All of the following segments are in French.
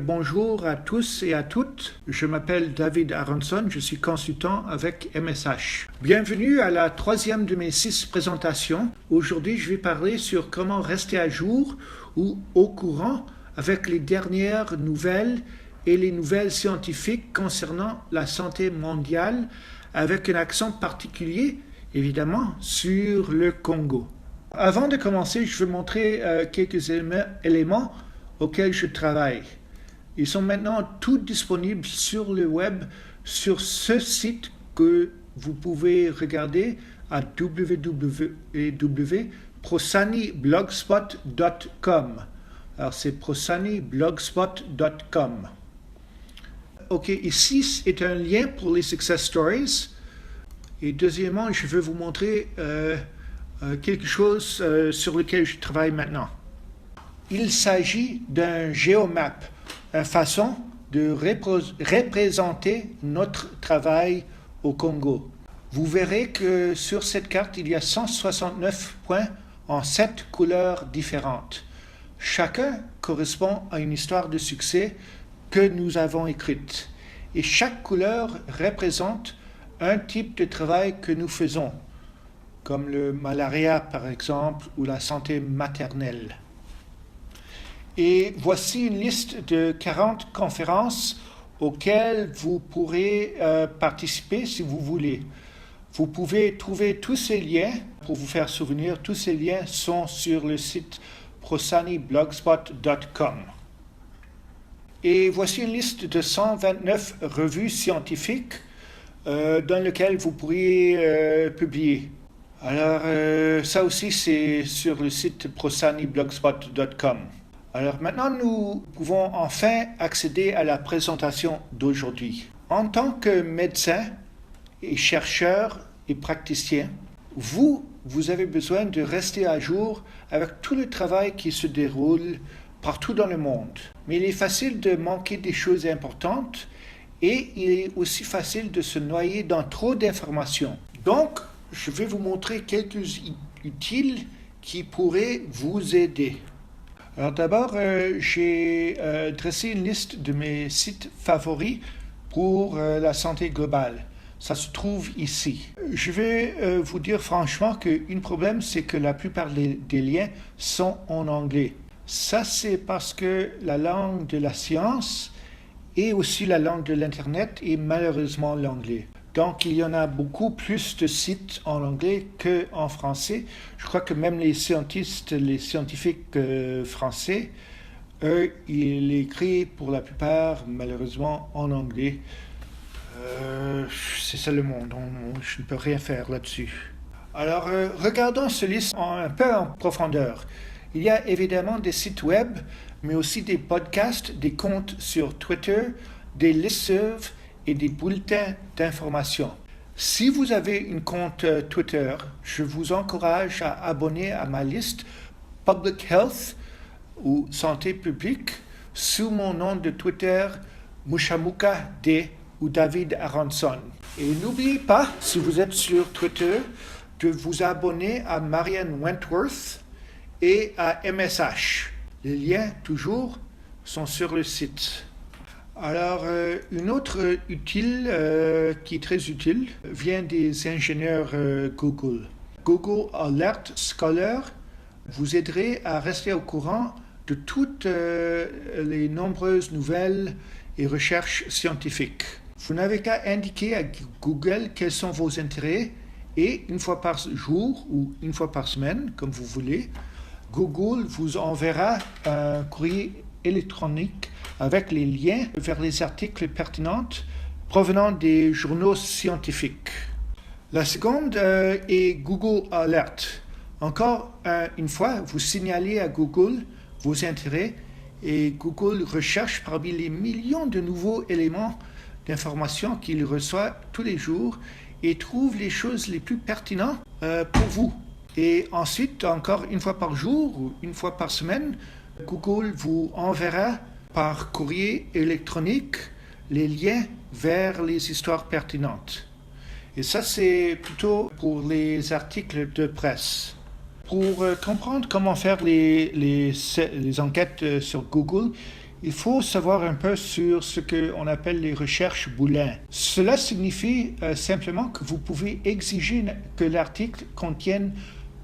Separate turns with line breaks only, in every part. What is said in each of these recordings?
Bonjour à tous et à toutes. Je m'appelle David Aronson, je suis consultant avec MSH. Bienvenue à la troisième de mes 6 présentations. Aujourd'hui, je vais parler sur comment rester à jour ou au courant avec les dernières nouvelles et les nouvelles scientifiques concernant la santé mondiale, avec un accent particulier, évidemment, sur le Congo. Avant de commencer, je veux montrer quelques éléments auxquels je travaille. Ils sont maintenant tous disponibles sur le web, sur ce site que vous pouvez regarder à www.prosaniblogspot.com. Alors c'est prosaniblogspot.com. Ok, ici est un lien pour les success stories. Et deuxièmement, je veux vous montrer quelque chose sur lequel je travaille maintenant. Il s'agit d'un géomap, une façon de représenter notre travail au Congo. Vous verrez que sur cette carte, il y a 169 points en 7 couleurs différentes. Chacun correspond à une histoire de succès que nous avons écrite. Et chaque couleur représente un type de travail que nous faisons, comme le malaria par exemple, ou la santé maternelle. Et voici une liste de 40 conférences auxquelles vous pourrez participer si vous voulez. Vous pouvez trouver tous ces liens, pour vous faire souvenir, tous ces liens sont sur le site prosaniblogspot.com. Et voici une liste de 129 revues scientifiques dans lesquelles vous pourriez publier. Alors, ça aussi, c'est sur le site prosaniblogspot.com. Alors maintenant, nous pouvons enfin accéder à la présentation d'aujourd'hui. En tant que médecin et chercheur et praticien, vous avez besoin de rester à jour avec tout le travail qui se déroule partout dans le monde. Mais il est facile de manquer des choses importantes et il est aussi facile de se noyer dans trop d'informations. Donc, je vais vous montrer quelques utiles qui pourraient vous aider. Alors d'abord, j'ai dressé une liste de mes sites favoris pour la santé globale. Ça se trouve ici. Je vais vous dire franchement qu'un problème, c'est que la plupart des liens sont en anglais. Ça, c'est parce que la langue de la science et aussi la langue de l'Internet est malheureusement l'anglais. Donc, il y en a beaucoup plus de sites en anglais qu'en français. Je crois que même les scientifiques français, eux, ils écrivent pour la plupart, malheureusement, en anglais. C'est ça le monde. Je ne peux rien faire là-dessus. Alors, regardons ce liste un peu en profondeur. Il y a évidemment des sites web, mais aussi des podcasts, des comptes sur Twitter, des listservs, et des bulletins d'information. Si vous avez un compte Twitter, je vous encourage à abonner à ma liste Public Health ou Santé publique sous mon nom de Twitter Mushamuka D ou David Aronson. Et n'oubliez pas, si vous êtes sur Twitter, de vous abonner à Marianne Wentworth et à MSH. Les liens, toujours, sont sur le site. Alors, une autre utile, qui est très utile, vient des ingénieurs Google. Google Alert Scholar vous aiderait à rester au courant de toutes les nombreuses nouvelles et recherches scientifiques. Vous n'avez qu'à indiquer à Google quels sont vos intérêts et une fois par jour ou une fois par semaine, comme vous voulez, Google vous enverra un courrier électronique avec les liens vers les articles pertinents provenant des journaux scientifiques. La seconde est Google Alert. Encore une fois, vous signalez à Google vos intérêts et Google recherche parmi les millions de nouveaux éléments d'information qu'il reçoit tous les jours et trouve les choses les plus pertinentes pour vous. Et ensuite, encore une fois par jour ou une fois par semaine, Google vous enverra par courrier électronique les liens vers les histoires pertinentes. Et ça, c'est plutôt pour les articles de presse. Pour comprendre comment faire les enquêtes sur Google, il faut savoir un peu sur ce qu'on appelle les recherches Boolean. Cela signifie simplement que vous pouvez exiger que l'article contienne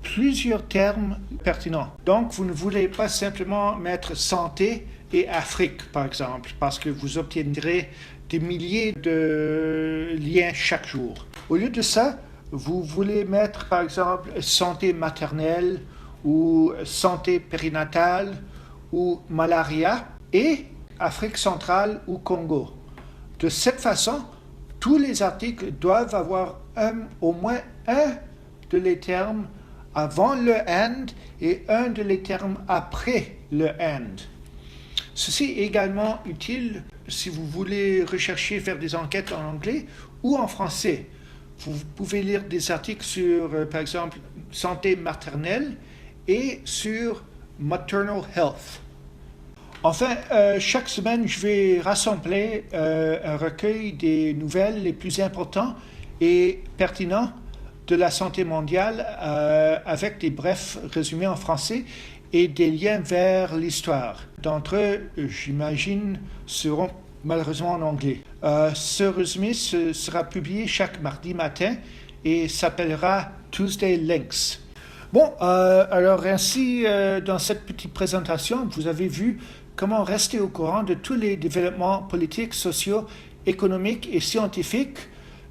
plusieurs termes pertinents. Donc, vous ne voulez pas simplement mettre santé et Afrique, par exemple, parce que vous obtiendrez des milliers de liens chaque jour. Au lieu de ça, vous voulez mettre, par exemple, santé maternelle ou santé périnatale ou malaria et Afrique centrale ou Congo. De cette façon, tous les articles doivent avoir au moins un de les termes avant le and et un de les termes après le and. Ceci est également utile si vous voulez rechercher, faire des enquêtes en anglais ou en français. Vous pouvez lire des articles sur, par exemple, santé maternelle et sur maternal health. Enfin, chaque semaine, je vais rassembler un recueil des nouvelles les plus importantes et pertinentes de la santé mondiale avec des brefs résumés en français et des liens vers l'histoire. D'entre eux, j'imagine, seront malheureusement en anglais. Ce résumé sera publié chaque mardi matin et s'appellera Tuesday Links. Bon, alors ainsi, dans cette petite présentation, vous avez vu comment rester au courant de tous les développements politiques, sociaux, économiques et scientifiques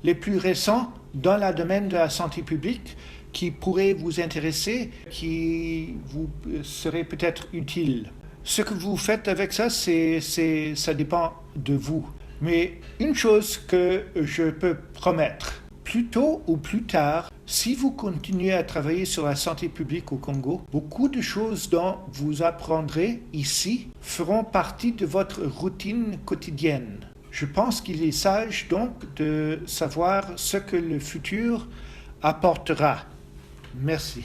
les plus récents dans le domaine de la santé publique qui pourraient vous intéresser, qui vous seraient peut-être utiles. Ce que vous faites avec ça, ça dépend de vous. Mais une chose que je peux promettre, plus tôt ou plus tard, si vous continuez à travailler sur la santé publique au Congo, beaucoup de choses dont vous apprendrez ici feront partie de votre routine quotidienne. Je pense qu'il est sage donc de savoir ce que le futur apportera. Merci.